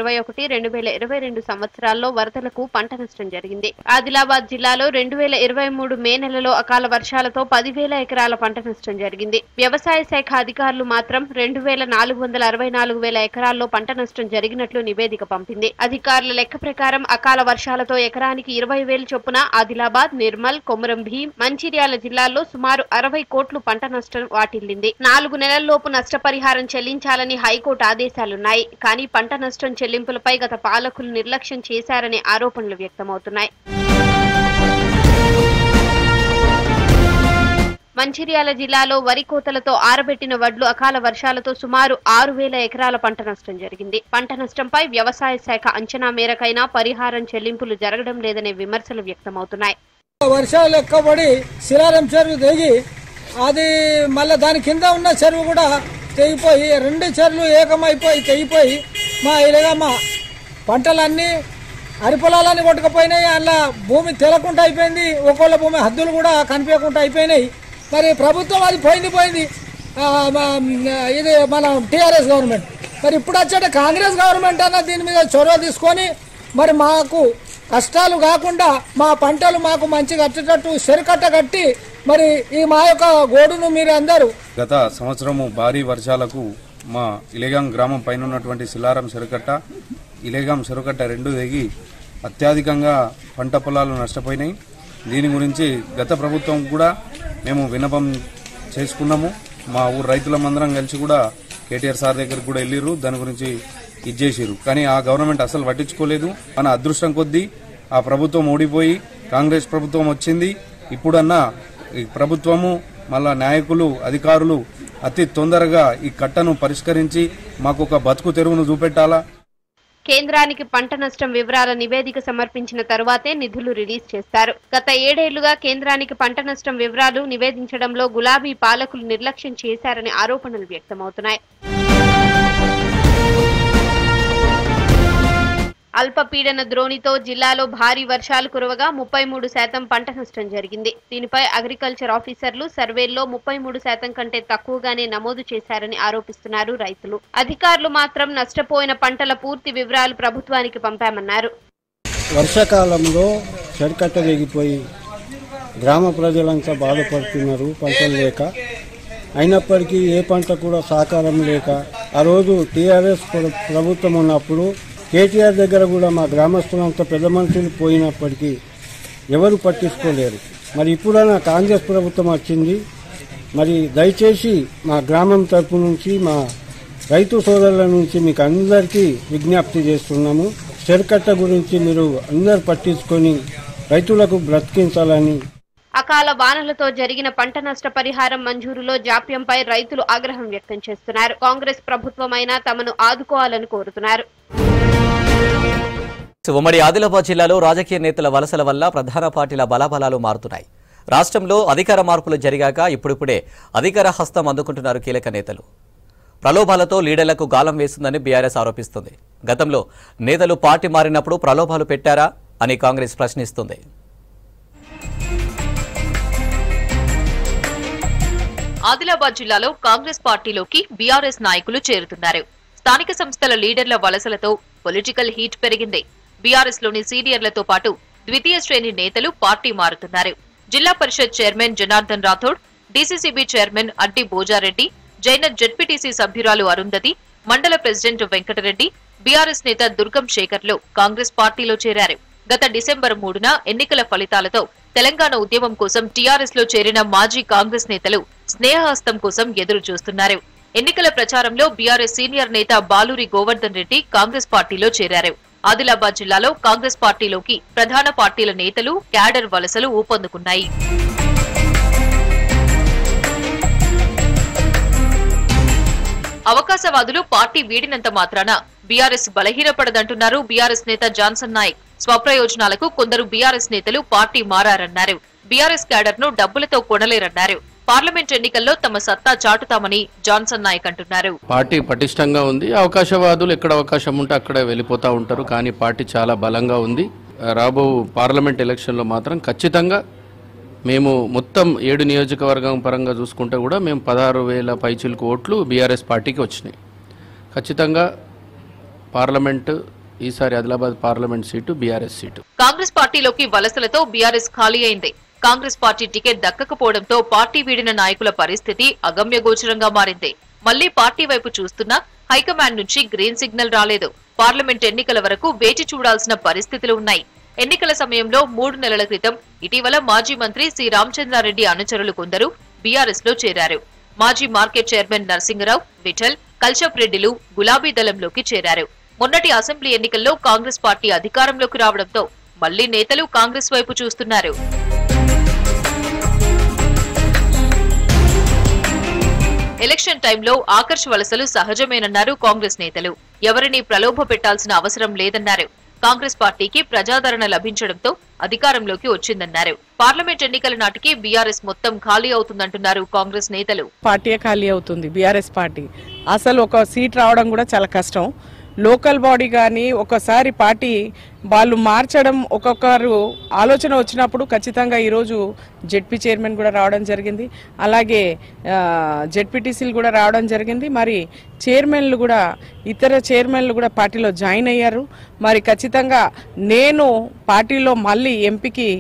2022 సంవత్సరాల్లో వరదలకు పంట నష్టం జరిగింది. ఆదిలాబాద్ జిల్లాలో 2023 మే నెలలో అకాల వర్షాలతో 10,000 ఎకరాల పంట నష్టం జరిగింది. వ్యవసాయ శాఖ అధికారులు మాత్రం 2,464,000 ఎకరాల్లో పంట నష్టం జరిగినట్లు నివేదిక పంపింది. అధికారుల లెక్క ప్రకారం అకాల వర్షాలతో ఎకరానికి 20,000 చొప్పున ఆదిలాబాద్, నిర్మల్, కొమరం భీం, మంచిర్యాల జిల్లాల్లో సుమారు 60 కోట్లు పంట నష్టం వాటిల్లింది. 4 నెలల్లో నష్టపరిహారం చెల్లించాలని హైకోర్టు ఆదేశాలున్నాయి. కానీ పంట నష్టం చెల్లింపులపై గత పాలకులు నిర్లక్ష్యం చేశారనే ఆరోపణలు వ్యక్తమవుతున్నాయి. మంచిర్యాల జిల్లాలో వరి కోతలతో ఆరబెట్టిన వడ్లు అకాల వర్షాలతో సుమారు 6,000 ఎకరాల పంట నష్టం జరిగింది. పంట నష్టంపై వ్యవసాయ శాఖ అంచనా మేరకైనా పరిహారం చెల్లింపులు జరగడం లేదనే విమర్శలు వ్యక్తమవుతున్నాయి. వర్షాలు ఎక్కువబడి శిలారం చెరువు తెగి అది మళ్ళీ దాని కింద ఉన్న చెరువు కూడా తెగిపోయి 2 చెరువులు ఏకమైపోయి తెగిపోయి మా పంటలన్నీ అరిపొలాలన్నీ కొట్టుకుపోయినాయి. అలా భూమి తెలకుండా అయిపోయింది. ఒక్కొక్క భూమి హద్దులు కూడా కనిపించకుండా అయిపోయినాయి. మరి ప్రభుత్వం అది పోయింది. ఇది మన టీఆర్ఎస్ గవర్నమెంట్. మరి ఇప్పుడు వచ్చే కాంగ్రెస్ గవర్నమెంట్ అన్న దీని మీద చొరవ తీసుకొని మరి మాకు కష్టాలు కాకుండా మా పంటలు మాకు మంచిగా వచ్చేటట్టు చెరుకట్ట కట్టి మరి ఈ మా యొక్క గోడును మీరు అందరూ. గత సంవత్సరము భారీ వర్షాలకు మా ఇలేగాం గ్రామం పైన ఉన్నటువంటి శిలారం చెరుకట్ట, ఇలేగాం చెరుకట్ట 2 తెగి అత్యధికంగా పంట పొలాలు నష్టపోయినాయి. దీని గురించి గత ప్రభుత్వం కూడా మేము విన్నపం చేసుకున్నాము. మా ఊరు రైతులమందరం కలిసి కూడా కేటీఆర్ సార్ దగ్గరికి కూడా వెళ్ళిర్రు. దాని గురించి ఇచ్చేసారు. కానీ ఆ గవర్నమెంట్ అసలు పట్టించుకోలేదు. మన అదృష్టం కొద్దీ ఆ ప్రభుత్వం ఓడిపోయి కాంగ్రెస్ ప్రభుత్వం వచ్చింది. ఇప్పుడన్నా ఈ ప్రభుత్వము మళ్ళా నాయకులు, అధికారులు అతి తొందరగా ఈ కట్టను పరిష్కరించి మాకు ఒక బతుకు తెరువును చూపెట్టాలా. కేంద్రానికి పంట నష్టం వివరాల నివేదిక సమర్పించిన తరువాతే నిధులు రిలీజ్ చేస్తారు. గత 7 ఏళ్లుగా కేంద్రానికి పంట నష్టం వివరాలు నివేదించడంలో గులాబీ పాలకులు నిర్లక్ష్యం చేశారనే ఆరోపణలు వ్యక్తమవుతున్నాయి. అల్పపీడన ద్రోణితో జిల్లాలో భారీ వర్షాలు కురవగా 33% పంట నష్టం జరిగింది. దీనిపై అగ్రికల్చర్ ఆఫీసర్లు సర్వేల్లో 33% కంటే తక్కువగానే నమోదు చేశారని ఆరోపిస్తున్నారు రైతులు. అధికారులు మాత్రం నష్టపోయిన పంటల పూర్తి వివరాలు ప్రభుత్వానికి పంపామన్నారు. వర్షాకాలంలో చెరుకట్ట తెగిపోయి గ్రామ ప్రజలంతా బాధపడుతున్నారు పంటలు లేక. అయినప్పటికీ ఏ పంట కూడా సహకారం లేక ఆ రోజు టీఆర్ఎస్ ప్రభుత్వం ఉన్నప్పుడు కేటీఆర్ దగ్గర కూడా మా గ్రామస్తులంతా పెద్ద మనుషులు పోయినప్పటికీ ఎవరు పట్టించుకోలేరు. మరి ఇప్పుడైనా కాంగ్రెస్ ప్రభుత్వం వచ్చింది. మరి దయచేసి మా గ్రామం తరపు నుంచి, మా రైతు సోదరుల నుంచి మీకు అందరికీ విజ్ఞప్తి చేస్తున్నాము. చెరుకట్ట గురించి మీరు అందరు పట్టించుకొని రైతులకు బ్రతికించాలని. అకాల వానలతో జరిగిన పంట నష్ట పరిహారం మంజూరులో జాప్యంపై రైతులు ఆగ్రహం వ్యక్తం చేస్తున్నారు. కాంగ్రెస్ ప్రభుత్వమైనా తమను ఆదుకోవాలని కోరుతున్నారు. ఉమ్మడి ఆదిలాబాద్ జిల్లాలో రాజకీయ నేతల వలసల వల్ల ప్రధాన పార్టీల బలాబలాలు మారుతున్నాయి. రాష్ట్రంలో అధికార మార్పులు జరిగాక ఇప్పుడిప్పుడే అధికార హస్తం అందుకుంటున్నారు కీలక నేతలు. ప్రలోభాలతో లీడర్లకు గాలం వేసిందని బీఆర్ఎస్ ఆరోపిస్తుంది. గతంలో నేతలు పార్టీ మారినప్పుడు ప్రలోభాలు పెట్టారా అని కాంగ్రెస్ ప్రశ్నిస్తుంది. ఆదిలాబాద్ జిల్లాలో కాంగ్రెస్ పార్టీలోకి బీఆర్ఎస్ నాయకులు చేరుతున్నారు. స్థానిక సంస్థల లీడర్ల వలసలతో పొలిటికల్ హీట్ పెరిగింది. బీఆర్ఎస్ లోని సీనియర్లతో పాటు ద్వితీయ శ్రేణి నేతలు పార్టీ మారుతున్నారు. Zilla Parishad chairman Janardhan Rathod, DCCB chairman Addi Bhoja Reddy, Jainath ZPTC సభ్యురాలు అరుంధతి, మండల ప్రెసిడెంట్ వెంకటరెడ్డి, బీఆర్ఎస్ నేత దుర్గం శేఖర్లు కాంగ్రెస్ పార్టీలో చేరారు. గత డిసెంబర్ 3న ఎన్నికల ఫలితాలతో తెలంగాణ ఉద్యమం కోసం టీఆర్ఎస్ లో చేరిన మాజీ కాంగ్రెస్ నేతలు స్నేహహస్తం కోసం ఎదురు చూస్తున్నారు. ఎన్నికల ప్రచారంలో బీఆర్ఎస్ సీనియర్ నేత బాలూరి గోవర్ధన్ రెడ్డి కాంగ్రెస్ పార్టీలో చేరారు. ఆదిలాబాద్ జిల్లాలో కాంగ్రెస్ పార్టీలోకి ప్రధాన పార్టీల నేతలు, క్యాడర్ వలసలు ఊపందుకున్నాయి. అవకాశవాదులు పార్టీ వీడినంత మాత్రాన బీఆర్ఎస్ బలహీనపడదంటున్నారు బీఆర్ఎస్ నేత జాన్సన్ నాయక్. స్వప్రయోజనాలకు కొందరు బీఆర్ఎస్ నేతలు పార్టీ మారారన్నారు. బీఆర్ఎస్ క్యాడర్ ను డబ్బులతో కొనలేరన్నారు. పార్లమెంట్ ఎన్నికల్లో తమ సత్తా చాటుతామని జాన్సన్ నాయక్ అంటున్నారు. పార్టీ పటిష్టంగా ఉంది. అవకాశవాదులు ఎక్కడ అవకాశం ఉంటే అక్కడ వెళ్ళిపోతా ఉంటారు. కానీ పార్టీ చాలా బలంగా ఉంది. రాబో పార్లమెంట్ ఎలక్షన్లో మాత్రం ఖచ్చితంగా మేము మొత్తం 7 నియోజకవర్గం పరంగా చూసుకుంటే కూడా మేము 16,000 పైచిలకు ఓట్లు బీఆర్ఎస్ పార్టీకి వచ్చినాయి. ఖచ్చితంగా పార్లమెంట్ ఈసారి Adilabad parliament seat BRS seat. Congress పార్టీలోకి వలసలతో బీఆర్ఎస్ ఖాళీ అయింది. కాంగ్రెస్ పార్టీ టికెట్ దక్కకపోవడంతో పార్టీ వీడిన నాయకుల పరిస్థితి అగమ్యగోచరంగా మారింది. మళ్లీ పార్టీ వైపు చూస్తున్నా హైకమాండ్ నుంచి గ్రీన్ సిగ్నల్ రాలేదు. పార్లమెంట్ ఎన్నికల వరకు వేచి చూడాల్సిన పరిస్థితులు ఉన్నాయి. ఎన్నికల సమయంలో 3 నెలల క్రితం ఇటీవల మాజీ మంత్రి సి రామచంద్రారెడ్డి అనుచరులు కొందరు బీఆర్ఎస్ లో చేరారు. మాజీ మార్కెట్ చైర్మన్ నరసింగరావు, విఠల్, కల్షప్ రెడ్డిలు గులాబీ దళంలోకి చేరారు. మొన్నటి అసెంబ్లీ ఎన్నికల్లో కాంగ్రెస్ పార్టీ అధికారంలోకి రావడంతో మళ్లీ నేతలు కాంగ్రెస్ వైపు చూస్తున్నారు. ఎలక్షన్ టైంలో ఆకర్ష్ వలసలు సహజమేనన్నారు కాంగ్రెస్ నేతలు. ఎవరిని ప్రలోభ పెట్టాల్సిన అవసరం లేదన్నారు. కాంగ్రెస్ పార్టీకి ప్రజాదరణ లభించడంతో అధికారంలోకి వచ్చిందన్నారు. పార్లమెంట్ ఎన్నికల నాటికి బీఆర్ఎస్ మొత్తం ఖాళీ అవుతుందంటున్నారు కాంగ్రెస్ నేతలు. పార్టీ ఖాళీ అవుతుంది. బీఆర్ఎస్ పార్టీ అసలు ఒక సీట్ రావడం కూడా చాలా కష్టం. లోకల్ బాడీ కానీ ఒకసారి పార్టీ వాళ్ళు మార్చడం ఒక్కొక్కరు ఆలోచన వచ్చినప్పుడు ఖచ్చితంగా ఈరోజు జెడ్పీ చైర్మన్ కూడా రావడం జరిగింది. అలాగే జెడ్పీటీసీలు కూడా రావడం జరిగింది. మరి చైర్మన్లు కూడా ఇతర చైర్మన్లు కూడా పార్టీలో జాయిన్ అయ్యారు. మరి ఖచ్చితంగా నేను పార్టీలో మళ్ళీ ఎంపీకి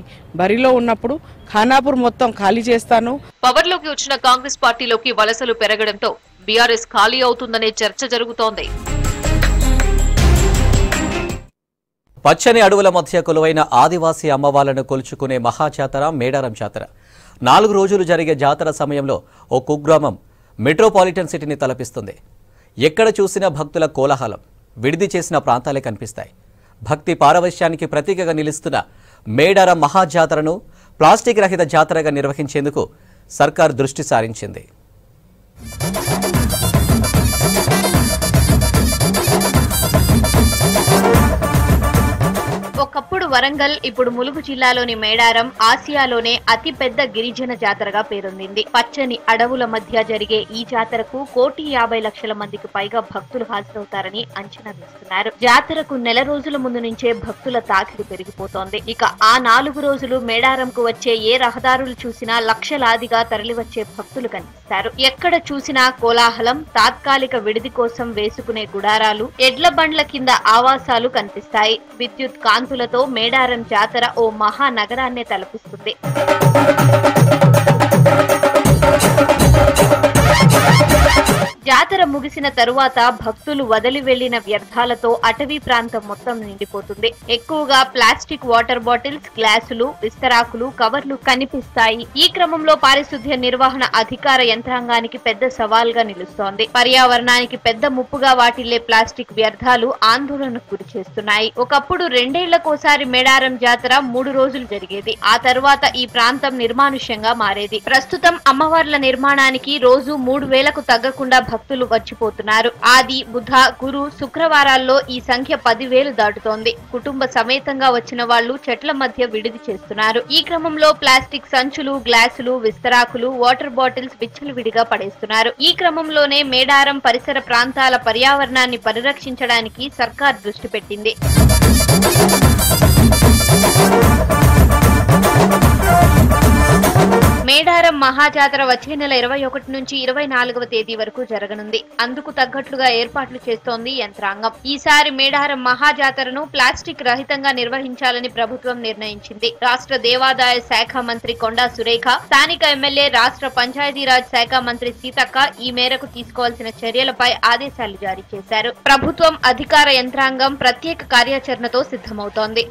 బరిలో ఉన్నప్పుడు ఖానాపూర్ మొత్తం ఖాళీ చేస్తాను. పవర్లోకి వచ్చిన కాంగ్రెస్ పార్టీలోకి వలసలు పెరగడంతో బీఆర్ఎస్ ఖాళీ అవుతుందనే చర్చ జరుగుతోంది. పచ్చని అడవుల మధ్య కొలువైన ఆదివాసీ అమ్మవార్లను కొలుచుకునే మహాజాతర మేడారం జాతర. 4 రోజులు జరిగే జాతర సమయంలో ఓ కుగ్రామం మెట్రోపాలిటన్ సిటీని తలపిస్తుంది. ఎక్కడ చూసినా భక్తుల కోలాహలం, విడిది చేసిన ప్రాంతాలే కనిపిస్తాయి. భక్తి పారవశ్యానికి ప్రతీకగా నిలుస్తున్న మేడారం మహాజాతరను ప్లాస్టిక్ రహిత జాతరగా నిర్వహించేందుకు సర్కార్ దృష్టి సారించింది. ఒకప్పుడు వరంగల్, ఇప్పుడు ములుగు జిల్లాలోని మేడారం ఆసియాలోనే అతి పెద్ద గిరిజన జాతరగా పేరొందింది. పచ్చని అడవుల మధ్య జరిగే ఈ జాతరకు 1,50,00,000 మందికి పైగా భక్తులు హాజరవుతారని అంచనా వేస్తున్నారు. జాతరకు నెల రోజుల ముందు నుంచే భక్తుల తాకిడి పెరిగిపోతోంది. ఇక ఆ 4 రోజులు మేడారంకు వచ్చే ఏ రహదారులు చూసినా లక్షలాదిగా తరలివచ్చే భక్తులు కనిపిస్తారు. ఎక్కడ చూసినా కోలాహలం, తాత్కాలిక విడిది కోసం వేసుకునే గుడారాలు, ఎడ్ల బండ్ల కింద ఆవాసాలు కనిపిస్తాయి. విద్యుత్ కాంతులతో మేడారం జాతర ఓ మహానగరాన్నే తలపిస్తుంది. జాతర ముగిసిన తరువాత భక్తులు వదిలి వెళ్లిన వ్యర్థాలతో అటవీ ప్రాంతం మొత్తం నిండిపోతుంది. ఎక్కువగా ప్లాస్టిక్ వాటర్ బాటిల్స్, గ్లాసులు, విస్తరాకులు, కవర్లు కనిపిస్తాయి. ఈ క్రమంలో పారిశుద్ధ్య నిర్వహణ అధికార యంత్రాంగానికి పెద్ద సవాల్గా నిలుస్తోంది. పర్యావరణానికి పెద్ద ముప్పుగా వాటిల్లే ప్లాస్టిక్ వ్యర్థాలు ఆందోళనకు గురి చేస్తున్నాయి. ఒకప్పుడు 2 ఏళ్లకోసారి మేడారం జాతర 3 రోజులు జరిగేది. ఆ తరువాత ఈ ప్రాంతం నిర్మానుష్యంగా మారేది. ప్రస్తుతం అమ్మవార్ల నిర్మాణానికి రోజు 3000కు తగ్గకుండా భక్తులు వచ్చిపోతున్నారు. ఆది, బుధ, గురు, శుక్రవారాల్లో ఈ సంఖ్య 10,000 దాటుతోంది. కుటుంబ సమేతంగా వచ్చిన వాళ్లు చెట్ల మధ్య విడిది చేస్తున్నారు. ఈ క్రమంలో ప్లాస్టిక్ సంచులు, గ్లాసులు, విస్తరాకులు, వాటర్ బాటిల్స్ విచ్చలవిడిగా పడేస్తున్నారు. ఈ క్రమంలోనే మేడారం పరిసర ప్రాంతాల పర్యావరణాన్ని పరిరక్షించడానికి సర్కార్ దృష్టి పెట్టింది. మేడారం మహాజాతర వచ్చే నెల 21 నుంచి 24వ తేదీ వరకు జరగనుంది. అందుకు తగ్గట్లుగా ఏర్పాట్లు చేస్తోంది యంత్రాంగం. ఈసారి మేడారం మహాజాతరను ప్లాస్టిక్ రహితంగా నిర్వహించాలని ప్రభుత్వం నిర్ణయించింది. రాష్ట్ర దేవాదాయ శాఖ మంత్రి కొండా సురేఖ, స్థానిక ఎమ్మెల్యే, రాష్ట్ర పంచాయతీరాజ్ శాఖ మంత్రి సీతక్క ఈ మేరకు తీసుకోవాల్సిన చర్యలపై ఆదేశాలు జారీ చేశారు. ప్రభుత్వం అధికార యంత్రాంగం ప్రత్యేక కార్యాచరణతో సిద్ధమవుతోంది.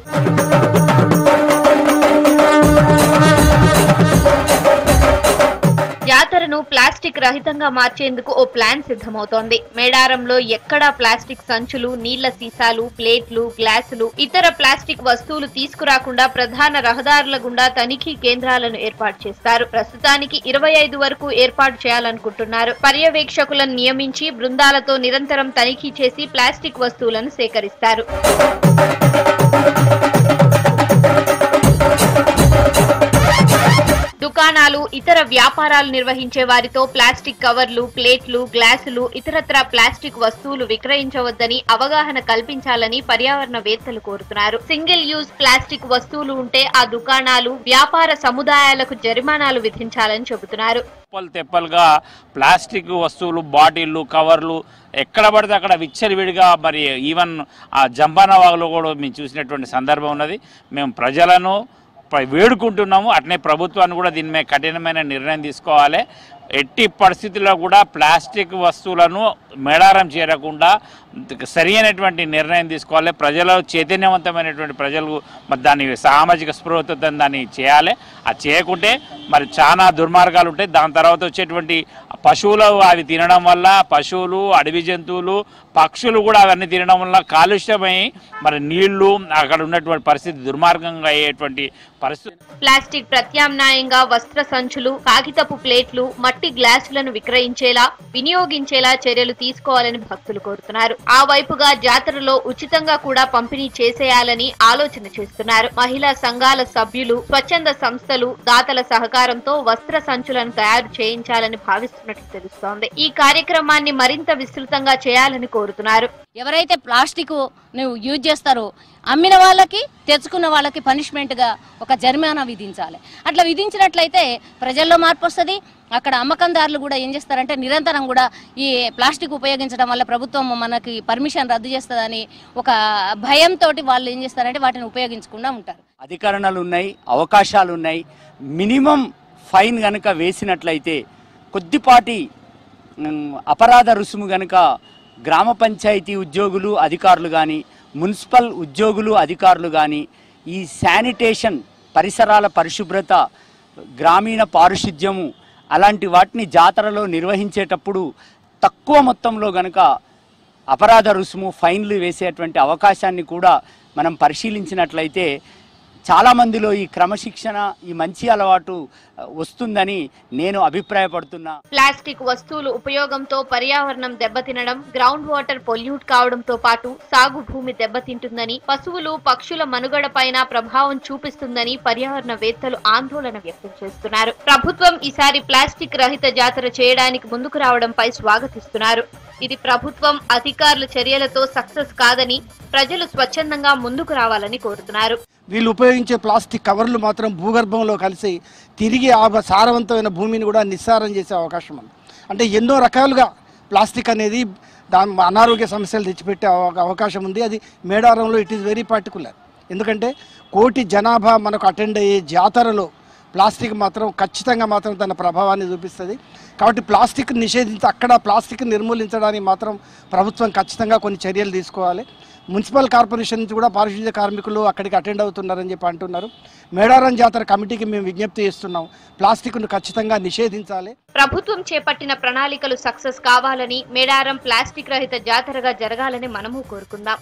జాతరను ప్లాస్టిక్ రహితంగా మార్చేందుకు ఓ ప్లాన్ సిద్ధమవుతోంది. మేడారంలో ఎక్కడా ప్లాస్టిక్ సంచులు, నీళ్ల సీసాలు, ప్లేట్లు, గ్లాసులు, ఇతర ప్లాస్టిక్ వస్తువులు తీసుకురాకుండా ప్రధాన రహదారుల గుండా తనిఖీ కేంద్రాలను ఏర్పాటు చేస్తారు. ప్రస్తుతానికి 25 వరకు ఏర్పాటు చేయాలనుకుంటున్నారు. పర్యవేక్షకులను నియమించి బృందాలతో నిరంతరం తనిఖీ చేసి ప్లాస్టిక్ వస్తువులను సేకరిస్తారు. దుకాణాలు, ఇతర వ్యాపారాలు నిర్వహించే వారితో ప్లాస్టిక్ కవర్లు, ప్లేట్లు, గ్లాసులు, ఇతరత్రా ప్లాస్టిక్ వస్తువులు విక్రయించవద్దని అవగాహన కల్పించాలని పర్యావరణవేత్తలు కోరుతున్నారు. సింగిల్ యూజ్ ప్లాస్టిక్ వస్తువులు ఉంటే ఆ దుకాణాలు, వ్యాపార సముదాయాలకు జరిమానాలు విధించాలని చెబుతున్నారు. తెప్పలుగా ప్లాస్టిక్ వస్తువులు, బాటిళ్లు, కవర్లు ఎక్కడ పడితే అక్కడ విచ్చలవిడిగా, మరి ఈవెన్ ఆ జంపానవాగులో కూడా మేము చూసినటువంటి సందర్భం ఉన్నది. మేము ప్రజలను వేడుకుంటున్నాము. అట్నే ప్రభుత్వాన్ని కూడా దీని మీద కఠినమైన నిర్ణయం తీసుకోవాలి. ఎట్టి పరిస్థితుల్లో కూడా ప్లాస్టిక్ వస్తువులను మేడారం చేరకుండా సరి అయినటువంటి నిర్ణయం తీసుకోవాలి. ప్రజలు చైతన్యవంతమైనటువంటి ప్రజలు మరి దాన్ని సామాజిక స్పృహతో దాన్ని చేయాలి. అది చేయకుంటే మరి చాలా దుర్మార్గాలు ఉంటాయి. దాని తర్వాత వచ్చేటువంటి పశువులు అవి తినడం వల్ల, పశువులు, అడవి జంతువులు, పక్షులు కూడా అవన్నీ తినడం వల్ల కాలుష్యమై మరి నీళ్లు, అక్కడ ఉన్నటువంటి పరిస్థితి దుర్మార్గంగా అయ్యేటువంటి పరిస్థితి. ప్లాస్టిక్ ప్రత్యామ్నాయంగా వస్త్ర సంచులు, కాగితపు ప్లేట్లు, మట్టి గ్లాసులను విక్రయించేలా, వినియోగించేలా చర్యలు తీసుకోవాలని భక్తులు కోరుతున్నారు. ఆ వైపుగా జాతరలో ఉచితంగా కూడా పంపిణీ చేసేయాలని ఆలోచన చేస్తున్నారు. మహిళా సంఘాల సభ్యులు, స్వచ్ఛంద సంస్థలు, దాతల సహకారంతో వస్త్ర సంచులను తయారు చేయించాలని భావిస్తున్నట్లు తెలుస్తోంది. ఈ కార్యక్రమాన్ని మరింత విస్తృతంగా చేయాలని కోరుతున్నారు. ఎవరైతే ప్లాస్టిక్ యూజ్ చేస్తారో అమ్మిన వాళ్ళకి, తెచ్చుకున్న వాళ్ళకి పనిష్మెంట్ గా ఒక జరిమానా విధించాలి. అట్లా విధించినట్లయితే ప్రజల్లో మార్పు వస్తుంది. అక్కడ అమ్మకందారులు కూడా ఏం చేస్తారంటే నిరంతరం కూడా ఈ ప్లాస్టిక్ ఉపయోగించడం వల్ల ప్రభుత్వం మనకి పర్మిషన్ రద్దు చేస్తుందని ఒక భయంతో వాళ్ళు ఏం చేస్తారంటే వాటిని ఉపయోగించకుండా ఉంటారు. అధికారణలు ఉన్నాయి, అవకాశాలు ఉన్నాయి. మినిమం ఫైన్ కనుక వేసినట్లయితే కొద్దిపాటి అపరాధ రుసుము కనుక గ్రామ పంచాయతీ ఉద్యోగులు, అధికారులు కానీ, మున్సిపల్ ఉద్యోగులు, అధికారులు కానీ ఈ శానిటేషన్, పరిసరాల పరిశుభ్రత, గ్రామీణ పారిశుద్ధ్యము అలాంటి వాటిని జాతరలో నిర్వహించేటప్పుడు తక్కువ మొత్తంలో గనక అపరాధ రుసుము, ఫైన్లు వేసేటువంటి అవకాశాన్ని కూడా మనం పరిశీలించినట్లయితే చాలామందిలో ఈ క్రమశిక్షణ, ఈ మంచి అలవాటు వస్తుందని నేను అభిప్రాయపడుతున్నా. ప్లాస్టిక్ వస్తువులు ఉపయోగంతో పర్యావరణం దెబ్బతినడం, గ్రౌండ్ వాటర్ పొల్యూట్ కావడంతో పాటు సాగు భూమి దెబ్బతింటుందని, పశువులు, పక్షుల మనుగడ పైన ప్రభావం చూపిస్తుందని పర్యావరణవేత్తలు ఆందోళన వ్యక్తం చేస్తున్నారు. ప్రభుత్వం ఈసారి ప్లాస్టిక్ రహిత జాతర చేయడానికి ముందుకు రావడంపై స్వాగతిస్తున్నారు. ఇది ప్రభుత్వం, అధికారుల చర్యలతో సక్సెస్ కాదని ప్రజలు స్వచ్ఛందంగా ముందుకు రావాలని కోరుతున్నారు. వీళ్ళు ఉపయోగించే ప్లాస్టిక్ కవర్లు మాత్రం భూగర్భంలో కలిసి తిరిగి ఆ సారవంతమైన భూమిని కూడా నిస్సారం చేసే అవకాశం ఉంది. అంటే ఎన్నో రకాలుగా ప్లాస్టిక్ అనేది దాని అనారోగ్య సమస్యలు తెచ్చిపెట్టే అవకాశం ఉంది. అది మేడారంలో ఇట్ ఈస్ వెరీ పర్టికులర్. ఎందుకంటే 1,00,00,000 జనాభా మనకు అటెండ్ అయ్యే జాతరలో ప్లాస్టిక్ మాత్రం ఖచ్చితంగా మాత్రం తన ప్రభావాన్ని చూపిస్తుంది. కాబట్టి ప్లాస్టిక్ అక్కడ ప్లాస్టిక్ నిర్మూలించడానికి మాత్రం ప్రభుత్వం ఖచ్చితంగా కొన్ని చర్యలు తీసుకోవాలి. మున్సిపల్ కార్పొరేషన్ నుంచి కూడా పారిశుద్ధ్య కార్మికులు అక్కడికి అటెండ్ అవుతున్నారని చెప్పి అంటున్నారు. మేడారం జాతర కమిటీకి మేము విజ్ఞప్తి చేస్తున్నాం, ప్లాస్టిక్ను ఖచ్చితంగా నిషేధించాలి. ప్రభుత్వం చేపట్టిన ప్రణాళికలు సక్సెస్ కావాలని, మేడారం ప్లాస్టిక్ రహిత జాతరగా జరగాలని మనము కోరుకుందాం.